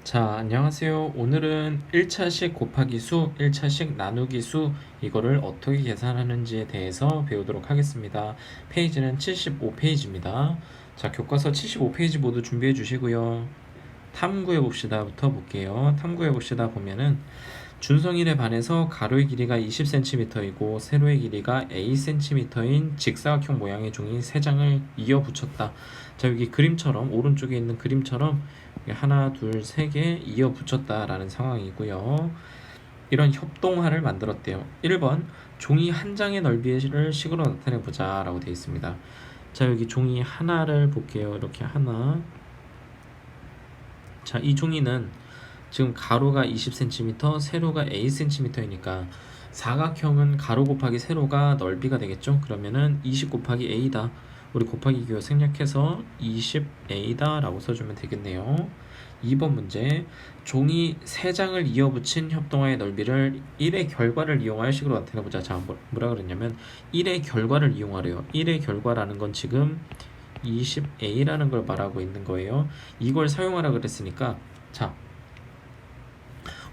자, 안녕하세요. 오늘은 1차식 곱하기 수, 1차식 나누기 수 이거를 어떻게 계산하는지에 대해서 배우도록 하겠습니다. 페이지는 75페이지입니다. 자, 교과서 75페이지 모두 준비해 주시고요. 탐구해 봅시다부터 볼게요. 탐구해 봅시다 보면은 준성일에 반해서 가로의 길이가 20cm이고 세로의 길이가 Acm인 직사각형 모양의 종이 3장을 이어 붙였다. 자, 여기 그림처럼 오른쪽에 있는 그림처럼 하나, 둘, 세 개 이어 붙였다라는 상황이고요. 이런 협동화를 만들었대요. 1번 종이 한 장의 넓이를 식으로 나타내 보자 라고 되어 있습니다. 자, 여기 종이 하나를 볼게요. 이렇게 하나. 자, 이 종이는 지금 가로가 20cm, 세로가 Acm이니까 사각형은 가로 곱하기 세로가 넓이가 되겠죠. 그러면은 20 곱하기 A다. 우리 곱하기 기호 생략해서 20A다 라고 써주면 되겠네요. 2번 문제, 종이 3장을 이어붙인 협동화의 넓이를 1의 결과를 이용하여 식으로 나타내보자. 자, 뭐라 그랬냐면 1의 결과를 이용하래요. 1의 결과라는 건 지금 20A라는 걸 말하고 있는 거예요. 이걸 사용하라 그랬으니까, 자,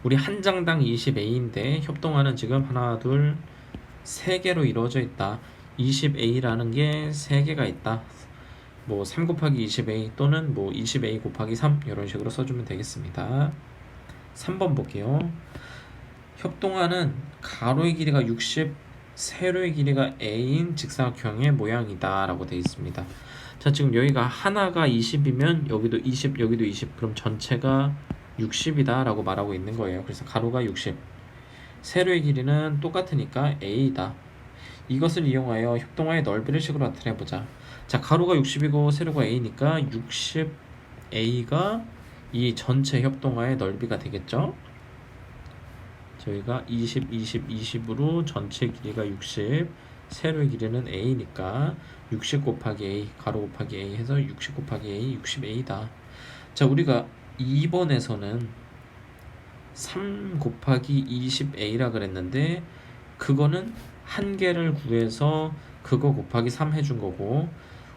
우리 한 장당 20A인데 협동화는 지금 하나, 둘, 3개로 이루어져 있다. 20A라는 게 3개가 있다. 뭐 3 곱하기 20A 또는 뭐 20A 곱하기 3 이런 식으로 써주면 되겠습니다. 3번 볼게요. 협동화는 가로의 길이가 60, 세로의 길이가 A인 직사각형의 모양이다 라고 되어 있습니다. 자, 지금 여기가 하나가 20이면 여기도 20, 여기도 20, 그럼 전체가 60이다 라고 말하고 있는 거예요. 그래서 가로가 60, 세로의 길이는 똑같으니까 A다. 이것을 이용하여 협동화의 넓이를 식으로 나타내보자. 자, 가로가 60이고 세로가 A니까 60A가 이 전체 협동화의 넓이가 되겠죠. 저희가 20, 20, 20으로 전체 길이가 60, 세로의 길이는 A니까 60 곱하기 A, 가로 곱하기 A 해서 60 곱하기 A, 60A다. 자, 우리가 2번에서는 3 곱하기 20A라 그랬는데 그거는 한 개를 구해서 그거 곱하기 3 해준 거고,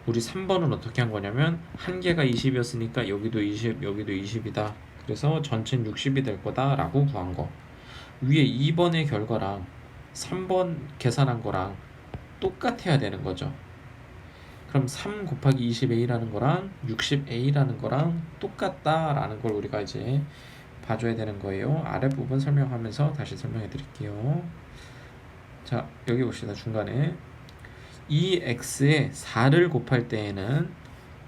우리 3번은 어떻게 한 거냐면 한 개가 20이었으니까 여기도 20, 여기도 20이다. 그래서 전체는 60이 될 거다 라고 구한 거. 위에 2번의 결과랑 3번 계산한 거랑 똑같아야 되는 거죠. 그럼 3 곱하기 20A라는 거랑 60A라는 거랑 똑같다라는 걸 우리가 이제 봐줘야 되는 거예요. 아랫부분 설명하면서 다시 설명해 드릴게요. 자, 여기 봅시다. 중간에 2x에 4를 곱할 때에는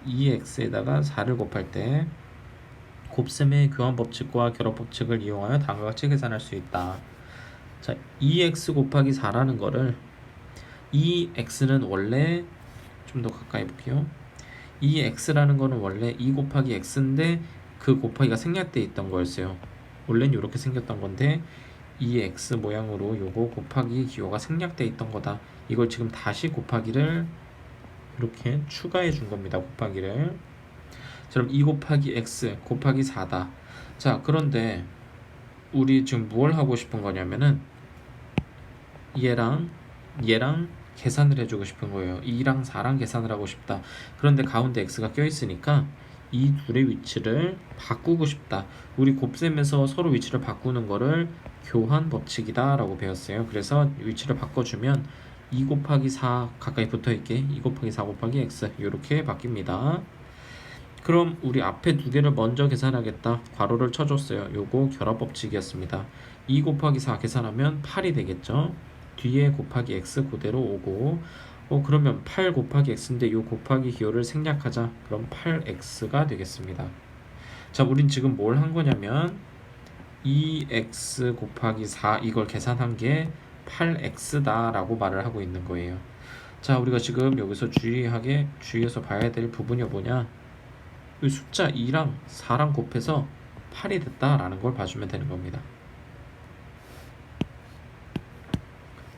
2x에다가 4를 곱할 때 곱셈의 교환 법칙과 결합 법칙을 이용하여 다음과 같이 계산할 수 있다. 자, 2x 곱하기 4라는 거를 2x는 원래 좀 더 가까이 볼게요. 2x라는 거는 원래 2 곱하기 x인데 그 곱하기가 생략되어 있던 거였어요. 원래는 이렇게 생겼던 건데 2x 모양으로 요거 곱하기 기호가 생략되어 있던 거다. 이걸 지금 다시 곱하기를 이렇게 추가해 준 겁니다. 곱하기를. 그럼 2 곱하기 x 곱하기 4다. 자, 그런데 우리 지금 뭘 하고 싶은 거냐면은 얘랑 계산을 해주고 싶은 거예요. 2랑 4랑 계산을 하고 싶다. 그런데 가운데 x가 껴있으니까 이 둘의 위치를 바꾸고 싶다. 우리 곱셈에서 서로 위치를 바꾸는 거를 교환 법칙이다 라고 배웠어요. 그래서 위치를 바꿔주면 2 곱하기 4 가까이 붙어있게 2 곱하기 4 곱하기 x 이렇게 바뀝니다. 그럼 우리 앞에 두 개를 먼저 계산하겠다. 괄호를 쳐줬어요. 요거 결합 법칙이었습니다. 2 곱하기 4 계산하면 8이 되겠죠. 뒤에 곱하기 x 그대로 오고, 그러면 8 곱하기 x인데 요 곱하기 기호를 생략하자. 그럼 8x가 되겠습니다. 자, 우린 지금 뭘 한 거냐면 2x 곱하기 4 이걸 계산한 게 8x다 라고 말을 하고 있는 거예요. 자, 우리가 지금 여기서 주의해서 봐야 될 부분이 뭐냐, 이 숫자 2랑 4랑 곱해서 8이 됐다라는 걸 봐주면 되는 겁니다.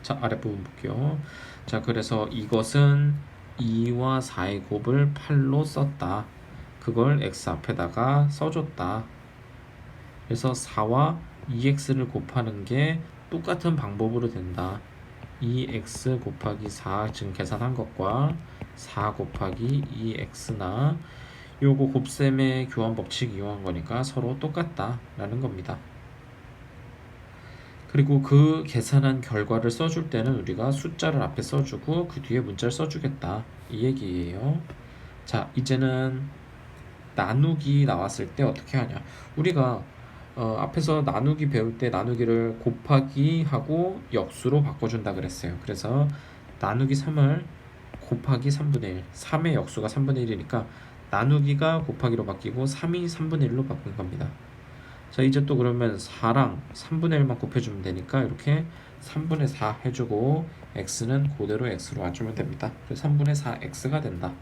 자, 아랫부분 볼게요. 자, 그래서 이것은 2와 4의 곱을 8로 썼다. 그걸 x 앞에다가 써줬다. 그래서 4와 2x를 곱하는 게 똑같은 방법으로 된다. 2x 곱하기 4 지금 계산한 것과 4 곱하기 2x나 요거 곱셈의 교환 법칙 이용한 거니까 서로 똑같다라는 겁니다. 그리고 그 계산한 결과를 써줄 때는 우리가 숫자를 앞에 써주고 그 뒤에 문자를 써주겠다 이 얘기예요. 자, 이제는 나누기 나왔을 때 어떻게 하냐. 우리가 앞에서 나누기 배울 때 나누기를 곱하기 하고 역수로 바꿔준다 그랬어요. 그래서 나누기 3을 곱하기 3분의 1, 3의 역수가 3분의 1이니까 나누기가 곱하기로 바뀌고 3이 3분의 1로 바꾼 겁니다. 자, 이제 또 그러면 4랑 3분의 1만 곱해주면 되니까 이렇게 3분의 4 해주고 x는 그대로 x로 와주면 됩니다. 그래서 3분의 4x가 된다.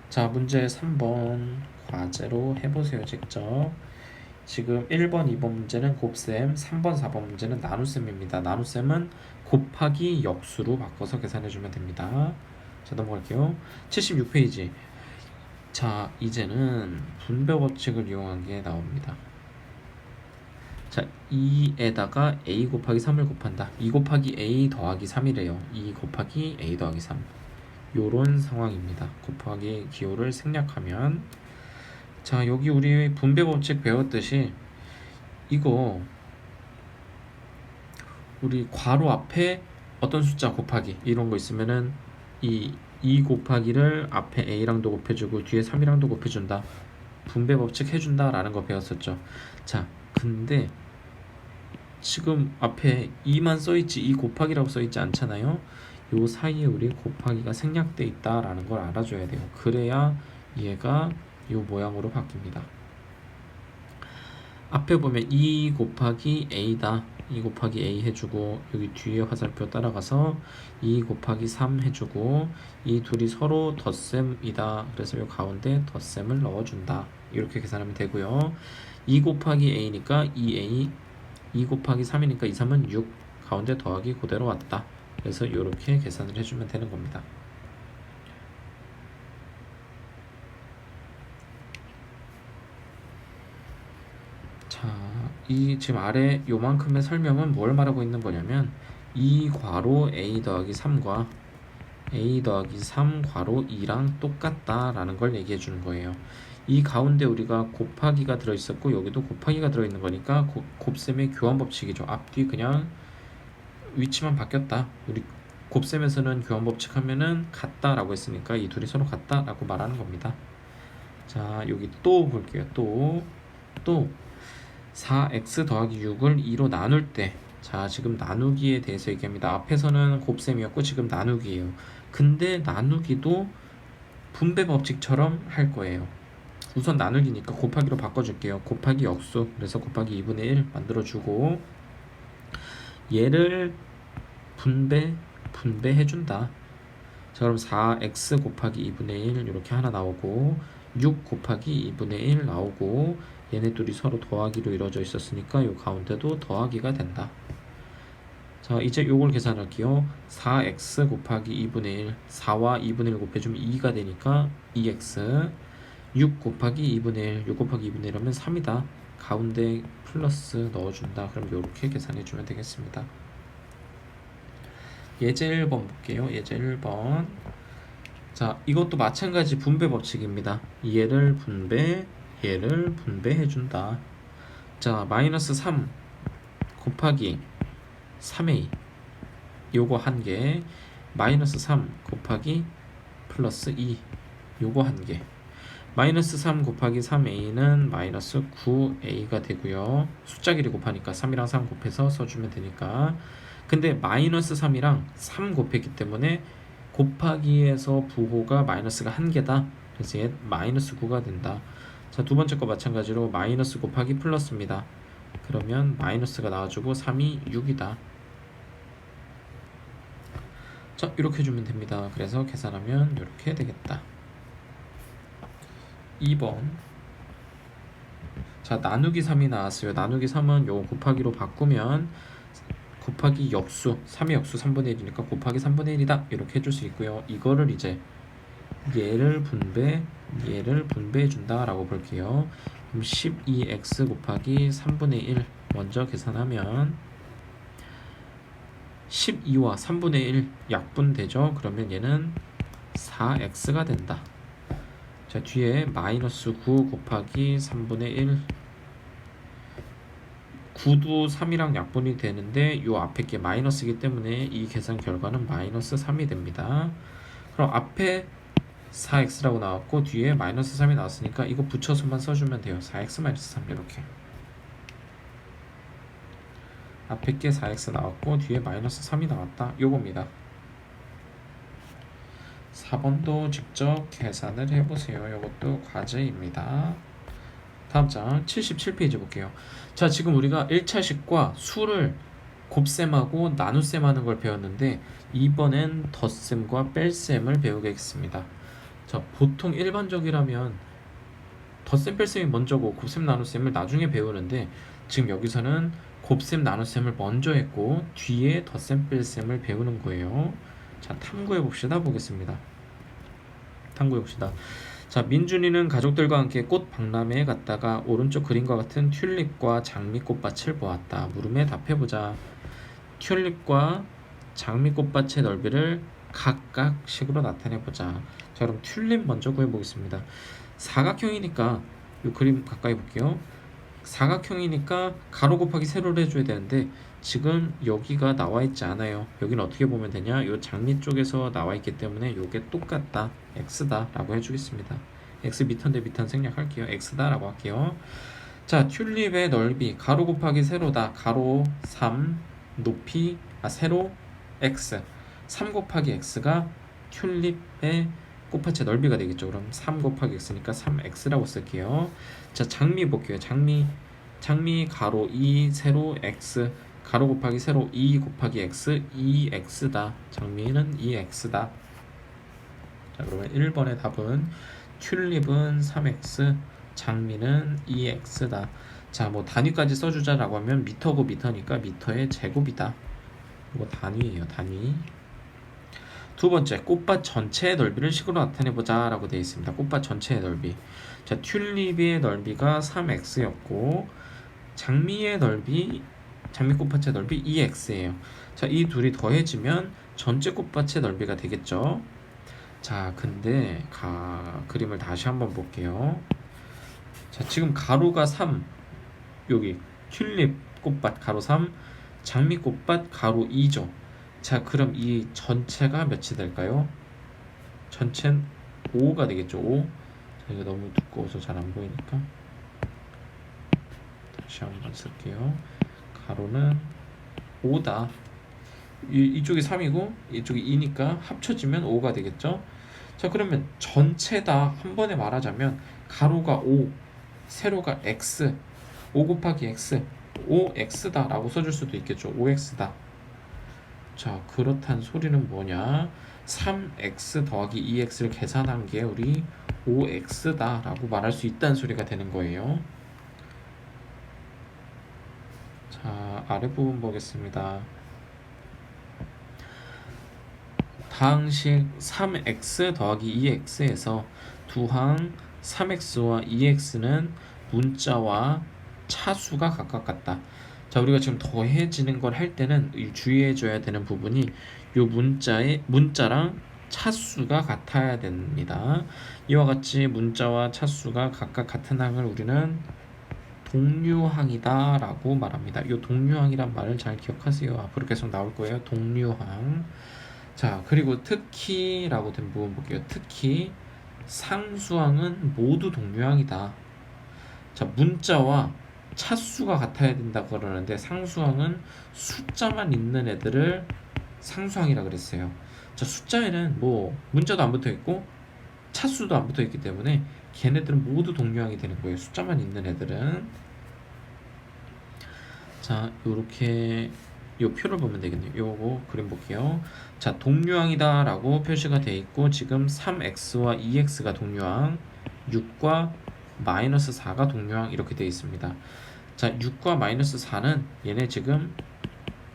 자, 문제 3번 과제로 해보세요. 직접. 지금 1번, 2번 문제는 곱셈, 3번, 4번 문제는 나눗셈입니다. 나눗셈은 곱하기 역수로 바꿔서 계산해주면 됩니다. 자, 넘어갈게요. 76페이지. 자, 이제는 분배 법칙을 이용한 게 나옵니다. 자, 2에다가 a 곱하기 3을 곱한다. 2 곱하기 a 더하기 3이래요. 2 곱하기 a 더하기 3. 요런 상황입니다. 곱하기 기호를 생략하면, 자, 여기 우리 분배 법칙 배웠듯이 이거 우리 괄호 앞에 어떤 숫자 곱하기 이런 거 있으면은 이 2 곱하기를 앞에 a랑도 곱해주고 뒤에 3이랑도 곱해준다. 분배 법칙 해준다 라는 거 배웠었죠. 자, 근데 지금 앞에 2만 써있지 2 곱하기라고 써있지 않잖아요. 요 사이에 우리 곱하기가 생략돼 있다라는 걸 알아줘야 돼요. 그래야 얘가 요 모양으로 바뀝니다. 앞에 보면 2 곱하기 a다. 2 곱하기 a 해주고 여기 뒤에 화살표 따라가서 2 곱하기 3 해주고 이 둘이 서로 덧셈이다. 그래서 요 가운데 덧셈을 넣어준다. 이렇게 계산하면 되고요. 2 곱하기 a니까 2a, 2 곱하기 3이니까 2, 3은 6, 가운데 더하기 그대로 왔다. 그래서 이렇게 계산을 해주면 되는 겁니다. 자, 이 지금 아래 요만큼의 설명은 뭘 말하고 있는 거냐면 이 괄호 a 더하기 3과 a 더하기 3 괄호 2랑 똑같다라는 걸 얘기해 주는 거예요. 이 가운데 우리가 곱하기가 들어있었고 여기도 곱하기가 들어있는 거니까 곱셈의 교환 법칙이죠. 앞뒤 그냥 위치만 바뀌었다. 우리 곱셈에서는 교환 법칙 하면은 같다라고 했으니까 이 둘이 서로 같다라고 말하는 겁니다. 자, 여기 또 볼게요. 또 4x 더하기 6을 2로 나눌 때, 자, 지금 나누기에 대해서 얘기합니다. 앞에서는 곱셈이었고 지금 나누기예요. 근데 나누기도 분배 법칙처럼 할 거예요. 우선 나누기니까 곱하기로 바꿔줄게요. 곱하기 역수, 그래서 곱하기 2분의 1 만들어주고 얘를 분배해준다. 자, 그럼 4x 곱하기 2분의 1 이렇게 하나 나오고 6 곱하기 2분의 1 나오고 얘네 둘이 서로 더하기로 이루어져 있었으니까 요 가운데도 더하기가 된다. 자, 이제 요걸 계산할게요. 4x 곱하기 2분의 1, 4와 2분의 1 곱해주면 2가 되니까 2x, 6 곱하기 2분의 1, 6 곱하기 2분의 1 하면 3이다. 가운데 플러스 넣어준다. 그럼 요렇게 계산해주면 되겠습니다. 예제 1번 볼게요. 예제 1번. 자, 이것도 마찬가지 분배 법칙입니다. 얘를 분배해준다. 자, 마이너스 3 곱하기 3a 요거 한 개, 마이너스 3 곱하기 플러스 2 요거 한 개, 마이너스 3 곱하기 3a는 마이너스 9a가 되고요. 숫자끼리 곱하니까 3이랑 3 곱해서 써주면 되니까. 근데 마이너스 3이랑 3 곱했기 때문에 곱하기에서 부호가 마이너스가 한 개다. 그래서 얘 마이너스 9가 된다. 자, 두 번째 거 마찬가지로 마이너스 곱하기 플러스입니다. 그러면 마이너스가 나와주고 3이 6이다. 자, 이렇게 해주면 됩니다. 그래서 계산하면 이렇게 되겠다. 2번. 자, 나누기 3이 나왔어요. 나누기 3은 요 곱하기로 바꾸면 곱하기 역수, 3의 역수 3분의 1이니까 곱하기 3분의 1이다. 이렇게 해줄 수 있고요. 이거를 이제 얘를 분배해 준다 라고 볼게요. 그럼 12x 곱하기 3분의 1 먼저 계산하면 12와 3분의 1 약분되죠. 그러면 얘는 4x가 된다. 자, 뒤에 마이너스 9 곱하기 3분의 1. 9도 3이랑 약분이 되는데 요 앞에 게 마이너스이기 때문에 이 계산 결과는 마이너스 3이 됩니다. 그럼 앞에 4x라고 나왔고 뒤에 마이너스 3이 나왔으니까 이거 붙여서만 써주면 돼요. 4x 마이너스 3 이렇게. 앞에 게 4x 나왔고 뒤에 마이너스 3이 나왔다. 요겁니다. 4번도 직접 계산을 해보세요. 요것도 과제입니다. 다음 장 77페이지 볼게요. 자, 지금 우리가 1차식과 수를 곱셈하고 나눗셈 하는 걸 배웠는데 이번엔 덧셈과 뺄셈을 배우겠습니다. 자, 보통 일반적이라면 덧셈 뺄셈이 먼저고 곱셈 나눗셈을 나중에 배우는데 지금 여기서는 곱셈 나눗셈을 먼저 했고 뒤에 덧셈 뺄셈을 배우는 거예요. 자, 탐구해 봅시다. 보겠습니다. 탐구해 봅시다. 자, 민준이는 가족들과 함께 꽃 박람회에 갔다가 오른쪽 그림과 같은 튤립과 장미꽃밭을 보았다. 물음에 답해보자. 튤립과 장미꽃밭의 넓이를 각각식으로 나타내보자. 자, 그럼 튤립 먼저 구해보겠습니다. 사각형이니까 이 그림 가까이 볼게요. 사각형이니까 가로 곱하기 세로를 해줘야 되는데 지금 여기가 나와 있지 않아요. 여기는 어떻게 보면 되냐? 이 장미 쪽에서 나와 있기 때문에 이게 똑같다, x다 라고 해주겠습니다. x 미터인데 미터는 생략할게요. x다 라고 할게요. 자, 튤립의 넓이 가로 곱하기 세로다. 가로 3, 높이 세로 x. 3 곱하기 x가 튤립의 꽃밭의 넓이가 되겠죠. 그럼 3 곱하기 x니까 3x라고 쓸게요. 자, 장미 볼게요. 장미 가로 2 세로 x. 가로 곱하기 세로 2 곱하기 x 2x다. 장미는 2x다. 자, 그러면 1번의 답은 튤립은 3x, 장미는 2x다. 자, 뭐 단위까지 써주자라고 하면 미터고 미터니까 미터의 제곱이다. 이거 단위예요, 단위. 두 번째, 꽃밭 전체의 넓이를 식으로 나타내보자 라고 되어 있습니다. 꽃밭 전체의 넓이. 자, 튤립의 넓이가 3x였고 장미의 넓이, 장미 꽃밭의 넓이 2x예요. 자, 이 둘이 더해지면 전체 꽃밭의 넓이가 되겠죠. 자, 근데 그림을 다시 한번 볼게요. 자, 지금 가로가 3, 여기 튤립 꽃밭 가로 3, 장미 꽃밭 가로 2죠. 자, 그럼 이 전체가 몇이 될까요? 전체는 5가 되겠죠. 5. 자, 이거 너무 두꺼워서 잘 안 보이니까 다시 한번 쓸게요. 가로는 5다. 이쪽이 3이고 이쪽이 2니까 합쳐지면 5가 되겠죠. 자, 그러면 전체다 한 번에 말하자면 가로가 5, 세로가 x, 5 곱하기 x, 5x다 라고 써줄 수도 있겠죠. 5x다. 자, 그렇단 소리는 뭐냐? 3x 더하기 2x를 계산한 게 우리 5x다 라고 말할 수 있다는 소리가 되는 거예요. 자, 아래 부분 보겠습니다. 다항식 3x 더하기 2x에서 두항 3x와 2x는 문자와 차수가 각각 같다. 자, 우리가 지금 더해지는 걸 할 때는 주의해줘야 되는 부분이 이 문자랑 차수가 같아야 됩니다. 이와 같이 문자와 차수가 각각 같은 항을 우리는 동류항이다 라고 말합니다. 이 동류항이란 말을 잘 기억하세요. 앞으로 계속 나올 거예요. 동류항. 자, 그리고 특히 라고 된 부분 볼게요. 특히 상수항은 모두 동류항이다. 자, 문자와 차수가 같아야 된다 그러는데 상수항은 숫자만 있는 애들을 상수항이라 그랬어요. 자, 숫자에는 뭐 문자도 안 붙어 있고 차수도 안 붙어 있기 때문에 걔네들은 모두 동류항이 되는 거예요. 숫자만 있는 애들은. 자, 요렇게 요 표를 보면 되겠네요. 요거 그림 볼게요. 자, 동류항이다 라고 표시가 되어 있고 지금 3x와 2x가 동류항, 6과 마이너스 4가 동류항 이렇게 되어 있습니다. 자, 6과 마이너스 4는 얘네 지금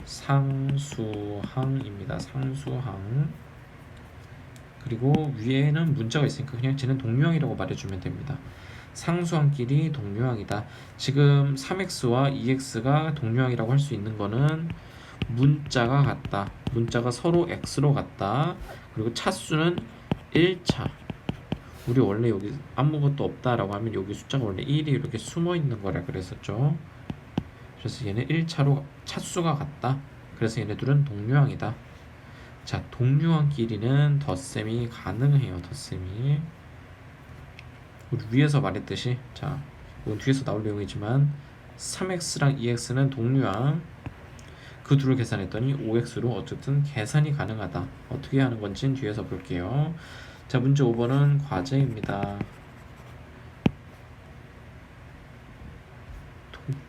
상수항입니다. 상수항. 그리고 위에는 문자가 있으니까 그냥 쟤는 동류항이라고 말해주면 됩니다. 상수항끼리 동류항이다. 지금 3x와 2x가 동류항이라고 할 수 있는 거는 문자가 같다. 문자가 서로 x로 같다. 그리고 차수는 1차, 우리 원래 여기 아무것도 없다라고 하면 여기 숫자가 원래 1이 이렇게 숨어 있는 거라 그랬었죠. 그래서 얘는 1차로 차수가 같다. 그래서 얘네들은 동류항이다. 자, 동류항끼리는 덧셈이 가능해요. 덧셈이. 우리 위에서 말했듯이, 자, 이건 뒤에서 나올 내용이지만 3x랑 2x는 동류항. 그 둘을 계산했더니 5x로 어쨌든 계산이 가능하다. 어떻게 하는 건지는 뒤에서 볼게요. 자, 문제 5번은 과제입니다.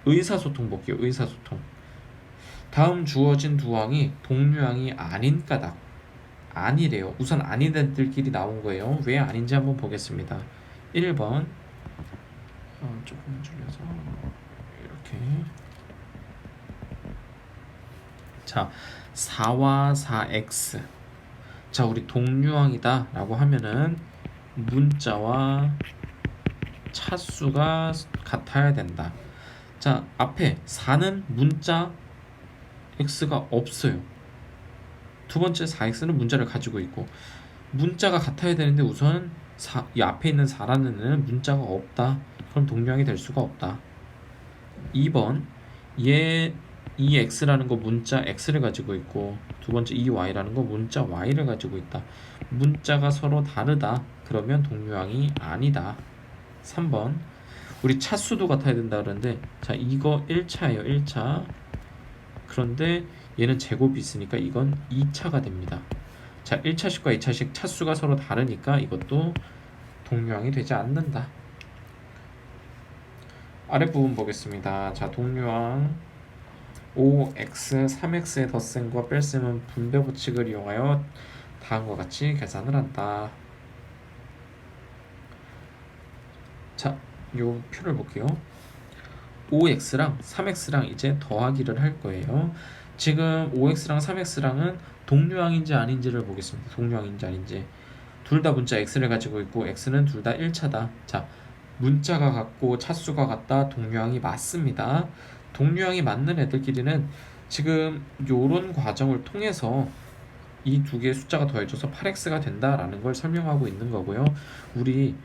의사소통 볼게요. 의사소통. 다음 주어진 두 항이 동류항이 아닌 까닭. 아니래요. 우선 아닌 애들끼리 나온 거예요. 왜 아닌지 한번 보겠습니다. 1번 조금 줄여서 이렇게. 자, 4와 4x. 자, 우리 동류항이다 라고 하면은 문자와 차수가 같아야 된다. 자, 앞에 4는 문자 x가 없어요. 두 번째 4x는 문자를 가지고 있고, 문자가 같아야 되는데 우선 이 앞에 있는 4라는 애는 문자가 없다. 그럼 동류항이 될 수가 없다. 2번 이 x라는 거 문자 x를 가지고 있고, 두 번째 이 y라는 거 문자 y를 가지고 있다. 문자가 서로 다르다. 그러면 동류항이 아니다. 3번 우리 차수도 같아야 된다 그러는데, 자, 이거 1차예요. 1차. 그런데 얘는 제곱이 있으니까 이건 2차가 됩니다. 자, 1차식과 2차식 차수가 서로 다르니까 이것도 동류항이 되지 않는다. 아랫부분 보겠습니다. 자, 동류항 5x, 3x의 덧셈과 뺄셈은 분배 법칙을 이용하여 다음과 같이 계산을 한다. 자, 요 표를 볼게요. 5x랑 3x랑 이제 더하기를 할 거예요. 지금 5x랑 3x랑은 동류항인지 아닌지를 보겠습니다. 동류항인지 아닌지. 둘 다 문자 x를 가지고 있고 x는 둘 다 1차다. 자, 문자가 같고 차수가 같다. 동류항이 맞습니다. 동류항이 맞는 애들끼리는 지금 요런 과정을 통해서 이 두 개의 숫자가 더해져서 8x가 된다라는 걸 설명하고 있는 거고요. 우리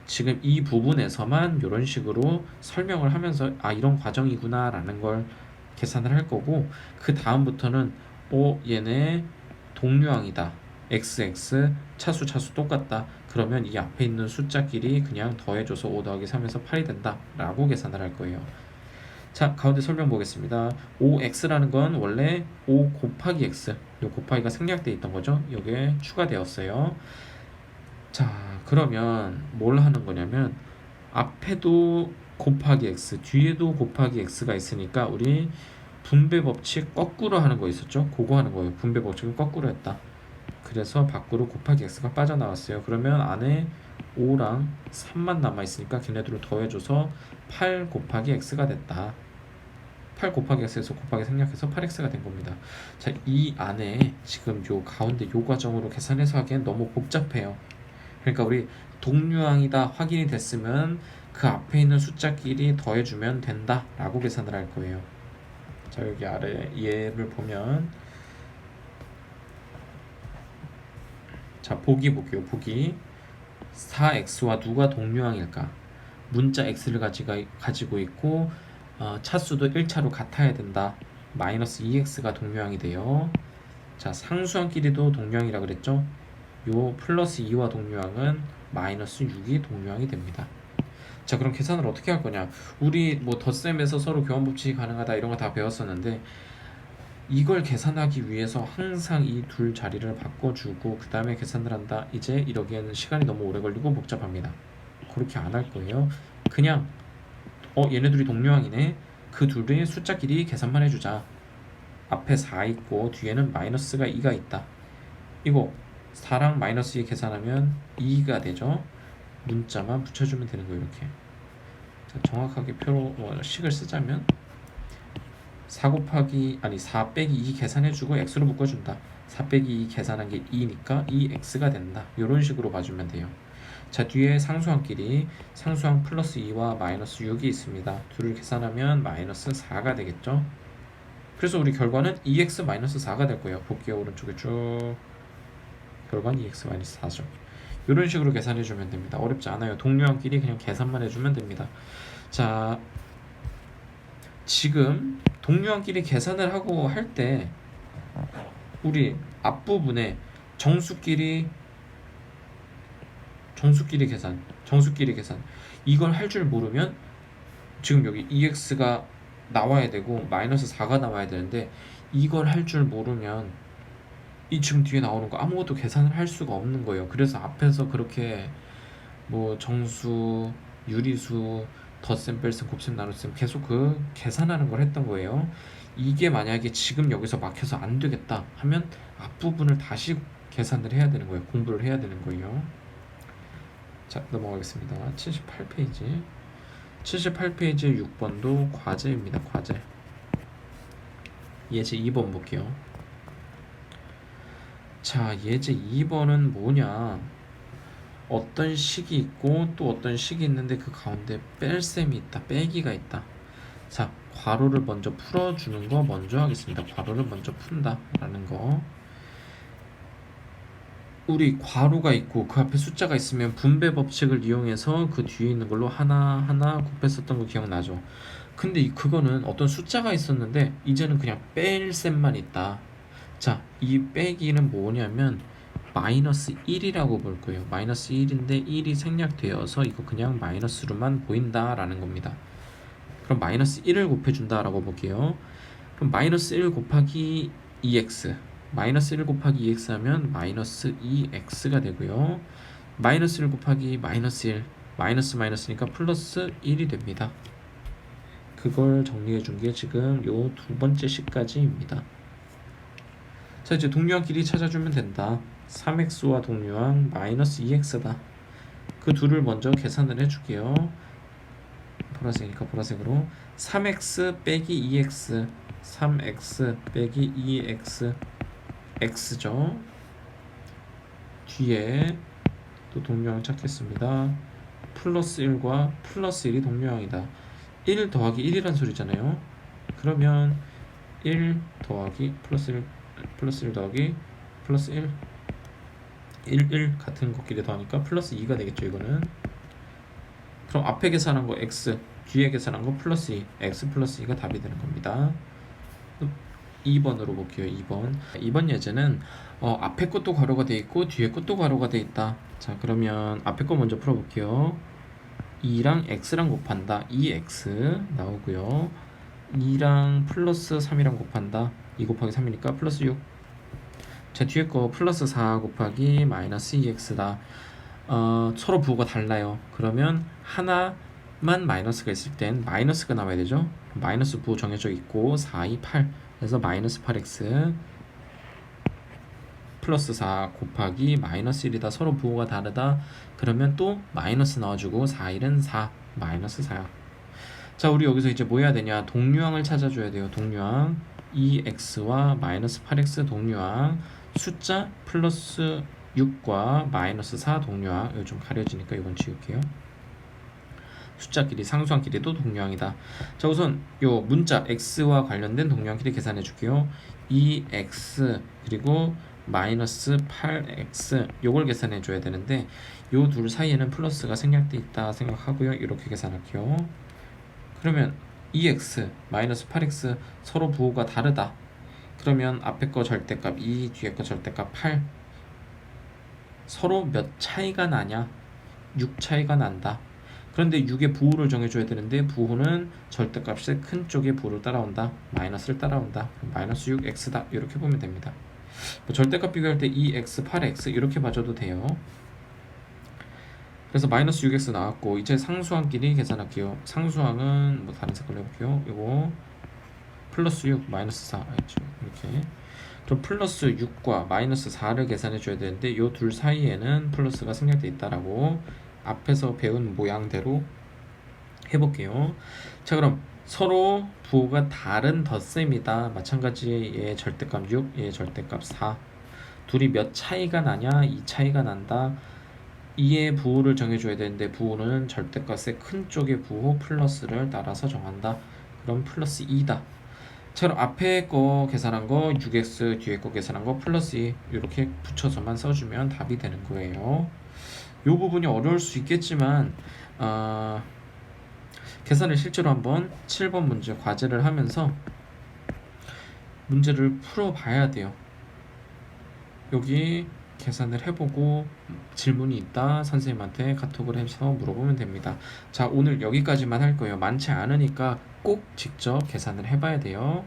지금 이 부분에서만 이런 식으로 설명을 하면서 이런 과정이구나 라는 걸 계산을 할 거고, 그 다음부터는 얘네 동류항이다. xx 차수 똑같다. 그러면 이 앞에 있는 숫자끼리 그냥 더해줘서 5 더하기 3에서 8이 된다 라고 계산을 할 거예요. 자, 가운데 설명 보겠습니다. 5x라는 건 원래 5 곱하기 x, 요 곱하기가 생략되어 있던 거죠. 여기에 추가되었어요. 자, 그러면 뭘 하는 거냐면 앞에도 곱하기 x, 뒤에도 곱하기 x가 있으니까 우리 분배 법칙 거꾸로 하는 거 있었죠? 그거 하는 거예요. 분배 법칙을 거꾸로 했다. 그래서 밖으로 곱하기 x가 빠져나왔어요. 그러면 안에 5랑 3만 남아있으니까 걔네들을 더해줘서 8 곱하기 x가 됐다. 8 곱하기 x에서 곱하기 생략해서 8x가 된 겁니다. 자, 이 안에 지금 요 가운데 요 과정으로 계산해서 하기엔 너무 복잡해요. 그러니까 우리 동류항이다 확인이 됐으면 그 앞에 있는 숫자끼리 더해주면 된다 라고 계산을 할 거예요. 자, 여기 아래 예를 보면, 자, 보기 볼게요. 보기 4x와 누가 동류항일까? 문자 x를 가지고 있고 차수도 1차로 같아야 된다. 마이너스 2x가 동류항이 돼요. 자, 상수항끼리도 동류항이라 그랬죠? 요 플러스 2와 동류항은 마이너스 6이 동류항이 됩니다. 자, 그럼 계산을 어떻게 할 거냐? 우리 뭐 덧셈에서 서로 교환법칙이 가능하다 이런 거 다 배웠었는데, 이걸 계산하기 위해서 항상 이 둘 자리를 바꿔주고 그 다음에 계산을 한다. 이제 이러기에는 시간이 너무 오래 걸리고 복잡합니다. 그렇게 안 할 거예요. 그냥 얘네들이 동류항이네. 그 둘의 숫자끼리 계산만 해주자. 앞에 4 있고 뒤에는 마이너스가 2가 있다. 이거 4랑 마이너스 2 계산하면 2가 되죠. 문자만 붙여주면 되는 거예요. 이렇게. 자, 정확하게 표로 식을 쓰자면 4 빼기 2 계산해주고 x로 묶어준다. 4 빼기 2 계산한 게 2니까 2x가 된다. 이런 식으로 봐주면 돼요. 자, 뒤에 상수항끼리 상수항 플러스 2와 마이너스 6이 있습니다. 둘을 계산하면 마이너스 4가 되겠죠. 그래서 우리 결과는 2x 마이너스 4가 될 거예요. 볼게요. 오른쪽에 쭉. 결과는 2x 마이너스 4죠. 이런 식으로 계산해 주면 됩니다. 어렵지 않아요. 동료항끼리 그냥 계산만 해주면 됩니다. 자, 지금 동료항끼리 계산을 하고 할 때 우리 앞부분에 정수끼리 계산 이걸 할 줄 모르면 지금 여기 EX가 나와야 되고 마이너스 4가 나와야 되는데 이걸 할 줄 모르면 이 지금 뒤에 나오는 거 아무것도 계산을 할 수가 없는 거예요. 그래서 앞에서 그렇게 뭐 정수, 유리수, 덧셈, 뺄셈, 곱셈, 나눗셈 계속 그 계산하는 걸 했던 거예요. 이게 만약에 지금 여기서 막혀서 안 되겠다 하면 앞부분을 다시 계산을 해야 되는 거예요. 공부를 해야 되는 거예요. 자, 넘어가겠습니다. 78페이지 6번도 과제입니다. 과제. 예제 2번 볼게요. 자, 예제 2번은 뭐냐, 어떤 식이 있고 또 어떤 식이 있는데 그 가운데 뺄셈이 있다, 빼기가 있다. 자, 괄호를 먼저 풀어주는 거 먼저 하겠습니다. 괄호를 먼저 푼다 라는 거. 우리 괄호가 있고 그 앞에 숫자가 있으면 분배 법칙을 이용해서 그 뒤에 있는 걸로 하나하나 곱했었던 거 기억나죠? 근데 그거는 어떤 숫자가 있었는데 이제는 그냥 뺄셈만 있다. 자, 이 빼기는 뭐냐면 마이너스 1이라고 볼 거예요. 마이너스 1인데 1이 생략되어서 이거 그냥 마이너스로만 보인다라는 겁니다. 그럼 마이너스 1을 곱해준다 라고 볼게요. 그럼 마이너스 1 곱하기 2x, 마이너스 1 곱하기 2x 하면 마이너스 2x가 되고요. 마이너스 1 곱하기 마이너스 1, 마이너스니까 플러스 1이 됩니다. 그걸 정리해 준 게 지금 요 두 번째 식까지입니다. 자, 이제 동류항끼리 찾아주면 된다. 3x와 동류항 마이너스 2x다. 그 둘을 먼저 계산을 해줄게요. 보라색이니까 보라색으로 3x 빼기 2x, 3x 빼기 2x, x죠. 뒤에 또 동류항 찾겠습니다. 플러스 1과 플러스 1이 동류항이다. 1 더하기 1이란 소리잖아요. 그러면 1 더하기 플러스 1 더하기 플러스 1 1 같은 것끼리 더하니까 플러스 2가 되겠죠. 이거는 그럼 앞에 계산한 거 x, 뒤에 계산한 거 플러스 2, x 플러스 2가 답이 되는 겁니다. 2번으로 볼게요. 2번 예제는 앞에 것도 괄호가 돼 있고 뒤에 것도 괄호가 돼 있다. 자, 그러면 앞에 거 먼저 풀어볼게요. 2랑 x랑 곱한다. 2x 나오고요. 2랑 플러스 3이랑 곱한다. 2 곱하기 3이니까 플러스 6. 자, 뒤에 거 플러스 4 곱하기 마이너스 2x다. 서로 부호가 달라요. 그러면 하나만 마이너스가 있을 땐 마이너스가 나와야 되죠. 마이너스 부호 정해져 있고 4, 2, 8. 그래서 마이너스 8x 플러스 4 곱하기 마이너스 1이다. 서로 부호가 다르다. 그러면 또 마이너스 나와주고 4, 1은 4, 마이너스 4야. 자, 우리 여기서 이제 뭐 해야 되냐, 동류항을 찾아줘야 돼요. 동류항 2x와 마이너스 8x 동류항, 숫자 플러스 6과 마이너스 4 동류항. 이거 좀 가려지니까 이건 지울게요. 숫자끼리 상수항끼리도 동류항이다. 자, 우선 요 문자 x와 관련된 동류항끼리 계산해 줄게요. 2x 그리고 마이너스 8x 요걸 계산해 줘야 되는데 요 둘 사이에는 플러스가 생략돼 있다 생각하고요. 이렇게 계산할게요. 그러면 2x 마이너스 8x 서로 부호가 다르다. 그러면 앞에 거 절대값 2, 뒤에 거 절대값 8. 서로 몇 차이가 나냐? 6 차이가 난다. 그런데 6의 부호를 정해줘야 되는데 부호는 절대값의 큰 쪽의 부호를 따라온다. 마이너스를 따라온다. 마이너스 6x다. 이렇게 보면 됩니다. 뭐 절대값 비교할 때 2x, 8x 이렇게 봐줘도 돼요. 그래서 마이너스 6x 나왔고 이제 상수항끼리 계산할게요. 상수항은 뭐 다른 색깔로 해볼게요. 이거 플러스 6, 마이너스 4 이렇게. 그럼 플러스 6과 마이너스 4를 계산해 줘야 되는데 이 둘 사이에는 플러스가 생략돼 있다라고 앞에서 배운 모양대로 해볼게요. 자, 그럼 서로 부호가 다른 덧셈이다. 마찬가지 얘 절대값 6, 얘 절대값 4. 둘이 몇 차이가 나냐? 2 차이가 난다. 2의 부호를 정해줘야 되는데 부호는 절대값의 큰 쪽의 부호 플러스를 따라서 정한다. 그럼 플러스 2다. 자, 그럼 앞에 거 계산한 거 6x, 뒤에 거 계산한 거 플러스 2 이렇게 붙여서만 써주면 답이 되는 거예요. 이 부분이 어려울 수 있겠지만 계산을 실제로 한번 7번 문제 과제를 하면서 문제를 풀어봐야 돼요. 여기 계산을 해보고 질문이 있다 선생님한테 카톡을 해서 물어보면 됩니다. 자, 오늘 여기까지만 할 거예요. 많지 않으니까 꼭 직접 계산을 해봐야 돼요.